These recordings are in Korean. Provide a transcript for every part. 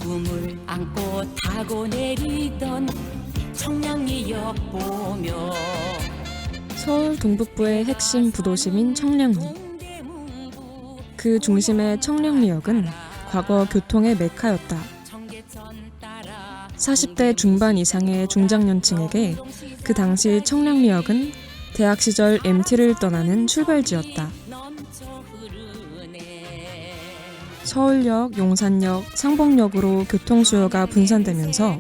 꿈을 안고 타고 내리던 청량리역 보며 서울 동북부의 핵심 부도심인 청량리. 그 중심의 청량리역은 과거 교통의 메카였다. 40대 중반 이상의 중장년층에게 그 당시 청량리역은 대학 시절 MT를 떠나는 출발지였다. 서울역, 용산역, 상봉역으로 교통 수요가 분산되면서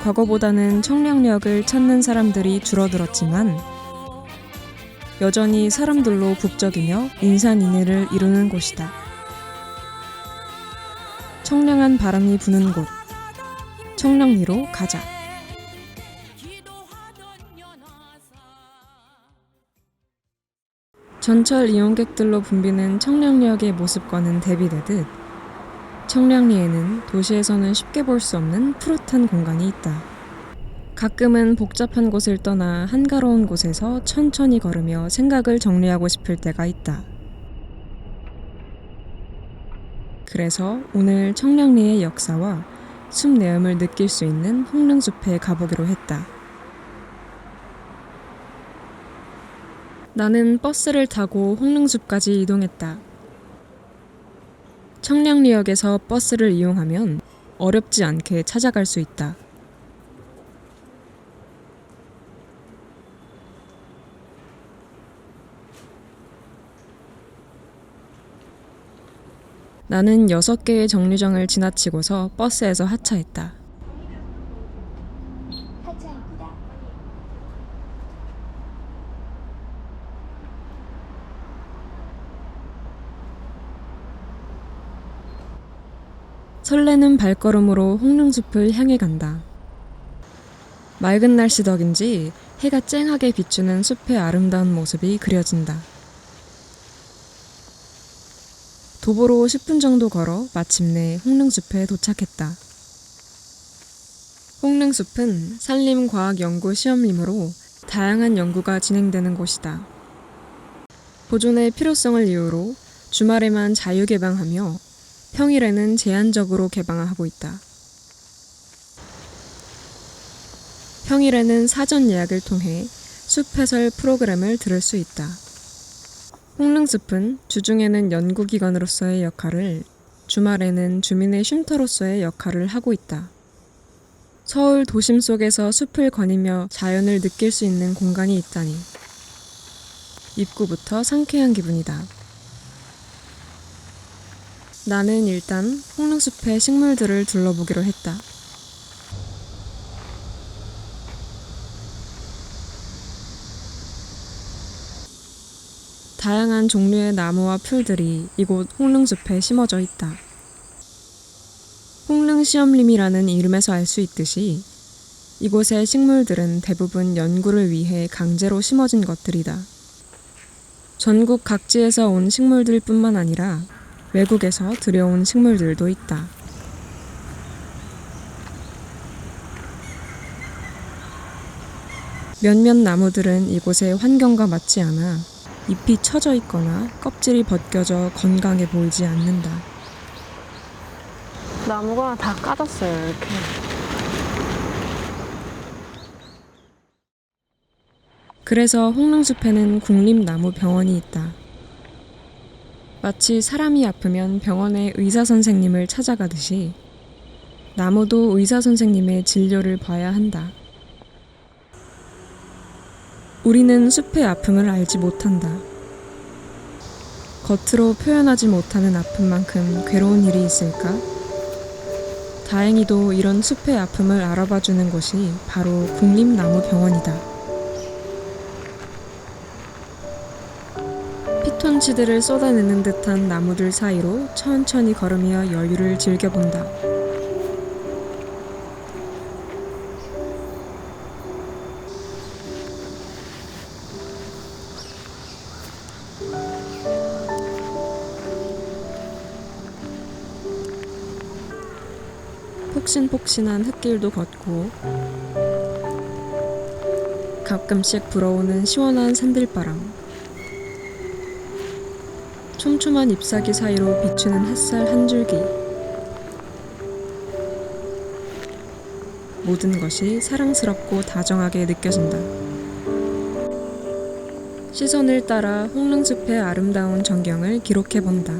과거보다는 청량리역을 찾는 사람들이 줄어들었지만 여전히 사람들로 북적이며 인산인해를 이루는 곳이다. 청량한 바람이 부는 곳, 청량리로 가자. 전철 이용객들로 붐비는 청량리역의 모습과는 대비되듯 청량리에는 도시에서는 쉽게 볼 수 없는 푸릇한 공간이 있다. 가끔은 복잡한 곳을 떠나 한가로운 곳에서 천천히 걸으며 생각을 정리하고 싶을 때가 있다. 그래서 오늘 청량리의 역사와 숲 내음을 느낄 수 있는 홍릉숲에 가보기로 했다. 나는 버스를 타고 홍릉숲까지 이동했다. 청량리역에서 버스를 이용하면 어렵지 않게 찾아갈 수 있다. 나는 6개의 정류장을 지나치고서 버스에서 하차했다. 하차입니다. 설레는 발걸음으로 홍릉숲을 향해 간다. 맑은 날씨 덕인지 해가 쨍하게 비추는 숲의 아름다운 모습이 그려진다. 도보로 10분 정도 걸어 마침내 홍릉숲에 도착했다. 홍릉숲은 산림과학연구시험림으로 다양한 연구가 진행되는 곳이다. 보존의 필요성을 이유로 주말에만 자유개방하며 평일에는 제한적으로 개방하고 있다. 평일에는 사전 예약을 통해 숲 해설 프로그램을 들을 수 있다. 홍릉숲은 주중에는 연구기관으로서의 역할을, 주말에는 주민의 쉼터로서의 역할을 하고 있다. 서울 도심 속에서 숲을 거니며 자연을 느낄 수 있는 공간이 있다니 입구부터 상쾌한 기분이다. 나는 일단 홍릉숲의 식물들을 둘러보기로 했다. 다양한 종류의 나무와 풀들이 이곳 홍릉숲에 심어져 있다. 홍릉시험림이라는 이름에서 알 수 있듯이 이곳의 식물들은 대부분 연구를 위해 강제로 심어진 것들이다. 전국 각지에서 온 식물들 뿐만 아니라 외국에서 들여온 식물들도 있다. 몇몇 나무들은 이곳의 환경과 맞지 않아 잎이 처져 있거나 껍질이 벗겨져 건강해 보이지 않는다. 나무가 다 까졌어요, 이렇게. 그래서 홍릉숲에는 국립나무병원이 있다. 마치 사람이 아프면 병원에 의사선생님을 찾아가듯이 나무도 의사선생님의 진료를 봐야 한다. 우리는 숲의 아픔을 알지 못한다. 겉으로 표현하지 못하는 아픔만큼 괴로운 일이 있을까? 다행히도 이런 숲의 아픔을 알아봐주는 곳이 바로 국립나무병원이다. 피톤치드를 쏟아내는 듯한 나무들 사이로 천천히 걸으며 여유를 즐겨본다. 폭신폭신한 흙길도 걷고 가끔씩 불어오는 시원한 산들바람, 촘촘한 잎사귀 사이로 비추는 햇살 한 줄기, 모든 것이 사랑스럽고 다정하게 느껴진다. 시선을 따라 홍릉숲의 아름다운 전경을 기록해본다.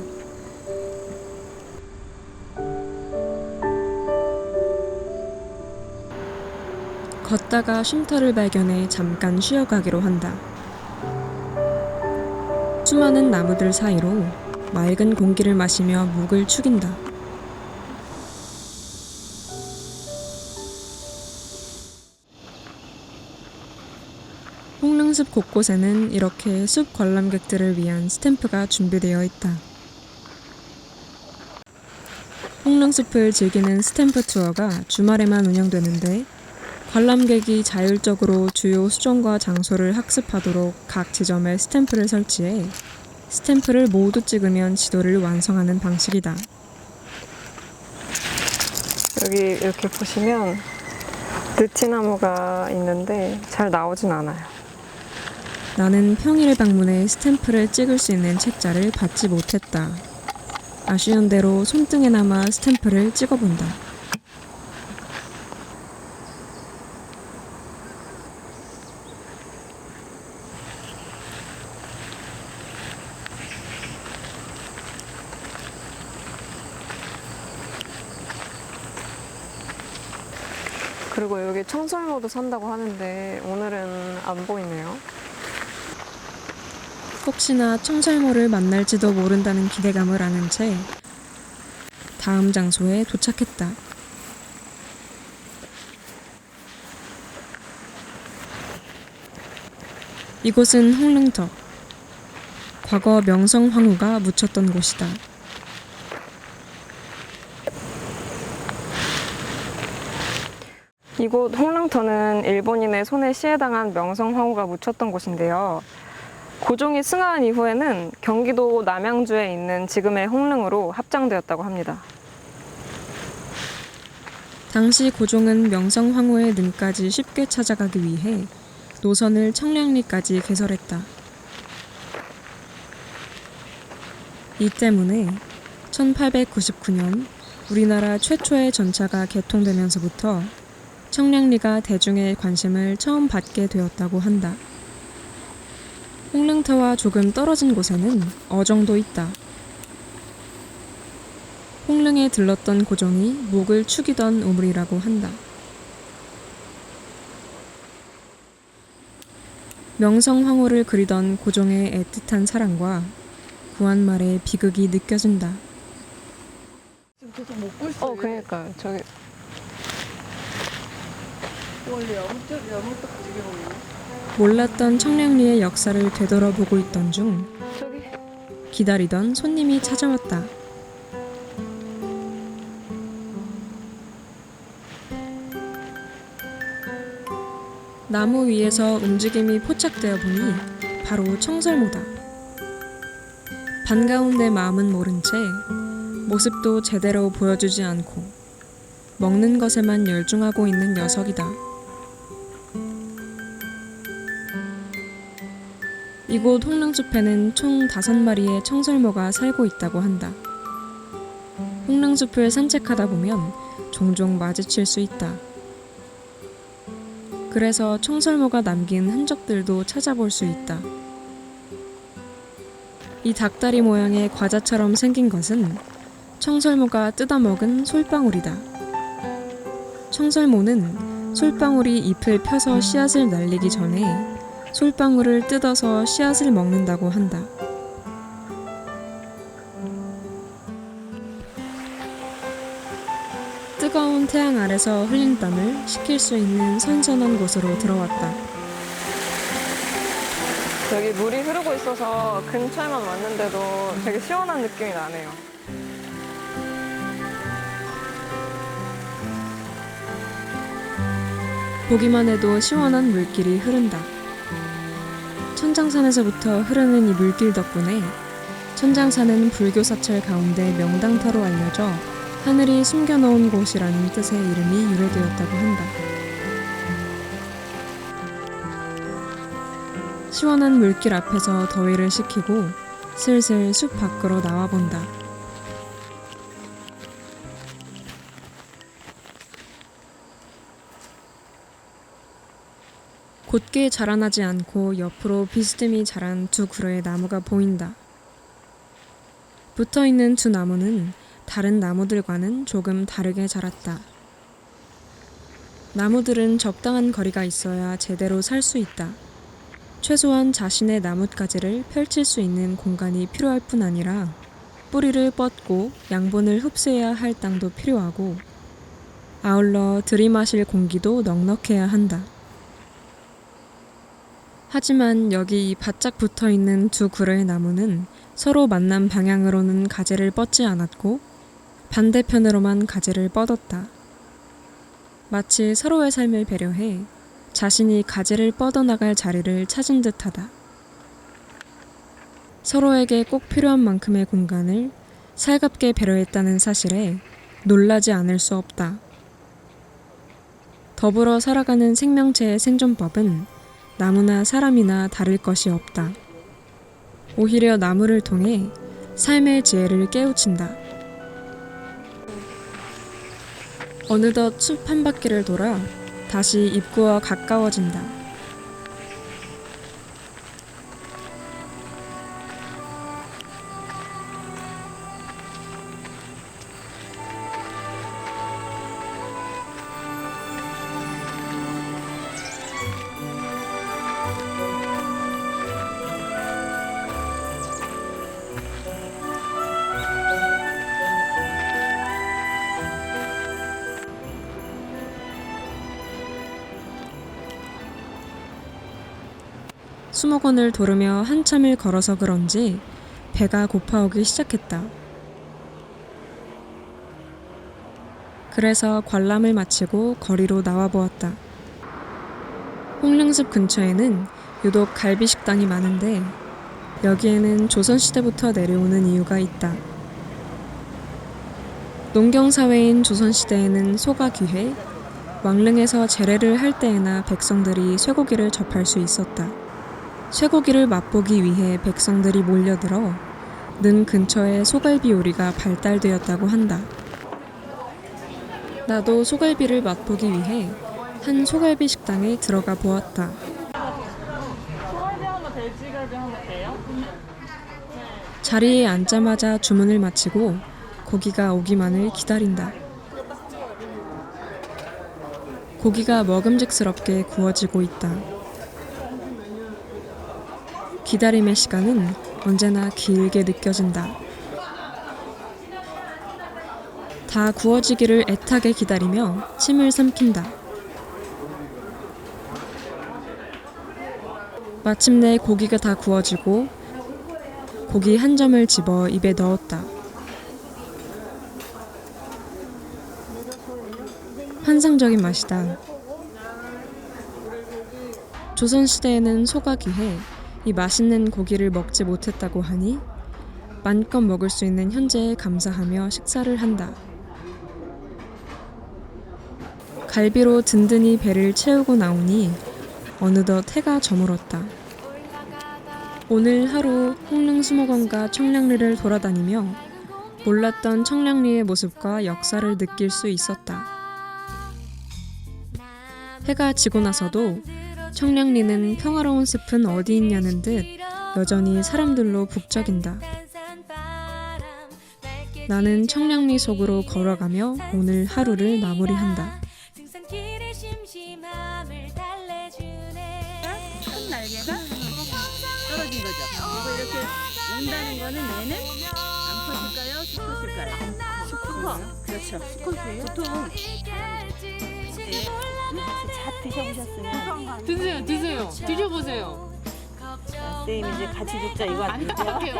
걷다가 쉼터를 발견해 잠깐 쉬어가기로 한다. 수많은 나무들 사이로 맑은 공기를 마시며 묵을 축인다. 홍릉숲 곳곳에는 이렇게 숲 관람객들을 위한 스탬프가 준비되어 있다. 홍릉숲을 즐기는 스탬프 투어가 주말에만 운영되는데 관람객이 자율적으로 주요 수종과 장소를 학습하도록 각 지점에 스탬프를 설치해 스탬프를 모두 찍으면 지도를 완성하는 방식이다. 여기 이렇게 보시면 느티나무가 있는데 잘 나오진 않아요. 나는 평일 방문해 스탬프를 찍을 수 있는 책자를 받지 못했다. 아쉬운 대로 손등에 남아 스탬프를 찍어본다. 그리고 여기 청설모도 산다고 하는데 오늘은 안 보이네요. 혹시나 청설모를 만날지도 모른다는 기대감을 안은 채 다음 장소에 도착했다. 이곳은 홍릉터. 과거 명성황후가 묻혔던 곳이다. 이곳 홍릉터는 일본인의 손에 시해당한 명성황후가 묻혔던 곳인데요. 고종이 승하한 이후에는 경기도 남양주에 있는 지금의 홍릉으로 합장되었다고 합니다. 당시 고종은 명성황후의 능까지 쉽게 찾아가기 위해 노선을 청량리까지 개설했다. 이 때문에 1899년 우리나라 최초의 전차가 개통되면서부터 청량리가 대중의 관심을 처음 받게 되었다고 한다. 홍릉터와 조금 떨어진 곳에는 어정도 있다. 홍릉에 들렀던 고종이 목을 축이던 우물이라고 한다. 명성황후를 그리던 고종의 애틋한 사랑과 구한말의 비극이 느껴진다. 지금 계속 먹고 있어. 그러니까요. 저기 원래 여물떡 되게 보이네. 몰랐던 청량리의 역사를 되돌아보고 있던 중 저기 기다리던 손님이 찾아왔다. 나무 위에서 움직임이 포착되어 보니 바로 청설모다. 반가운 내 마음은 모른 채 모습도 제대로 보여주지 않고 먹는 것에만 열중하고 있는 녀석이다. 이곳 홍릉숲에는 총 5마리의 청설모가 살고 있다고 한다. 홍릉숲을 산책하다 보면 종종 마주칠 수 있다. 그래서 청설모가 남긴 흔적들도 찾아볼 수 있다. 이 닭다리 모양의 과자처럼 생긴 것은 청설모가 뜯어먹은 솔방울이다. 청설모는 솔방울이 잎을 펴서 씨앗을 날리기 전에 솔방울을 뜯어서 씨앗을 먹는다고 한다. 뜨거운 태양 아래서 흘린 땀을 식힐 수 있는 선선한 곳으로 들어왔다. 여기 물이 흐르고 있어서 근처에만 왔는데도 되게 시원한 느낌이 나네요. 보기만 해도 시원한 물길이 흐른다. 천장산에서부터 흐르는 이 물길 덕분에 천장산은 불교 사찰 가운데 명당터로 알려져 하늘이 숨겨놓은 곳이라는 뜻의 이름이 유래되었다고 한다. 시원한 물길 앞에서 더위를 식히고 슬슬 숲 밖으로 나와본다. 곧게 자라나지 않고 옆으로 비스듬히 자란 두 그루의 나무가 보인다. 붙어있는 두 나무는 다른 나무들과는 조금 다르게 자랐다. 나무들은 적당한 거리가 있어야 제대로 살 수 있다. 최소한 자신의 나뭇가지를 펼칠 수 있는 공간이 필요할 뿐 아니라 뿌리를 뻗고 양분을 흡수해야 할 땅도 필요하고 아울러 들이마실 공기도 넉넉해야 한다. 하지만 여기 바짝 붙어있는 두 그루의 나무는 서로 만난 방향으로는 가지를 뻗지 않았고 반대편으로만 가지를 뻗었다. 마치 서로의 삶을 배려해 자신이 가지를 뻗어나갈 자리를 찾은 듯하다. 서로에게 꼭 필요한 만큼의 공간을 살갑게 배려했다는 사실에 놀라지 않을 수 없다. 더불어 살아가는 생명체의 생존법은 나무나 사람이나 다를 것이 없다. 오히려 나무를 통해 삶의 지혜를 깨우친다. 어느덧 숲 한 바퀴를 돌아 다시 입구와 가까워진다. 수목원을 도르며 한참을 걸어서 그런지 배가 고파오기 시작했다. 그래서 관람을 마치고 거리로 나와보았다. 홍릉숲 근처에는 유독 갈비식당이 많은데 여기에는 조선시대부터 내려오는 이유가 있다. 농경사회인 조선시대에는 소가 귀해 왕릉에서 제례를 할 때에나 백성들이 쇠고기를 접할 수 있었다. 쇠고기를 맛보기 위해 백성들이 몰려들어 능 근처에 소갈비 요리가 발달되었다고 한다. 나도 소갈비를 맛보기 위해 한 소갈비 식당에 들어가 보았다. 소갈비 하나, 돼지갈비 하나 돼요? 자리에 앉자마자 주문을 마치고 고기가 오기만을 기다린다. 고기가 먹음직스럽게 구워지고 있다. 기다림의 시간은 언제나 길게 느껴진다. 다 구워지기를 애타게 기다리며 침을 삼킨다. 마침내 고기가 다 구워지고 고기 한 점을 집어 입에 넣었다. 환상적인 맛이다. 조선시대에는 소가 귀해 이 맛있는 고기를 먹지 못했다고 하니 마음껏 먹을 수 있는 현재에 감사하며 식사를 한다. 갈비로 든든히 배를 채우고 나오니 어느덧 해가 저물었다. 오늘 하루 홍릉수목원과 청량리를 돌아다니며 몰랐던 청량리의 모습과 역사를 느낄 수 있었다. 해가 지고 나서도 청량리는 평화로운 숲은 어디 있냐는 듯 여전히 사람들로 북적인다. 나는 청량리 속으로 걸어가며 오늘 하루를 마무리한다. 큰 날개가 떨어진 거죠. 그리고 이렇게 온다는 거는 얘는 암컷일까요? 수컷일까요? 수컷. 그렇죠. 수컷이에요? 보통 잣 드셔보셨어요? 드세요. 드셔보세요. 자, 쌤 이제 같이 죽자 이거 안 아니죠? 딱딱해요.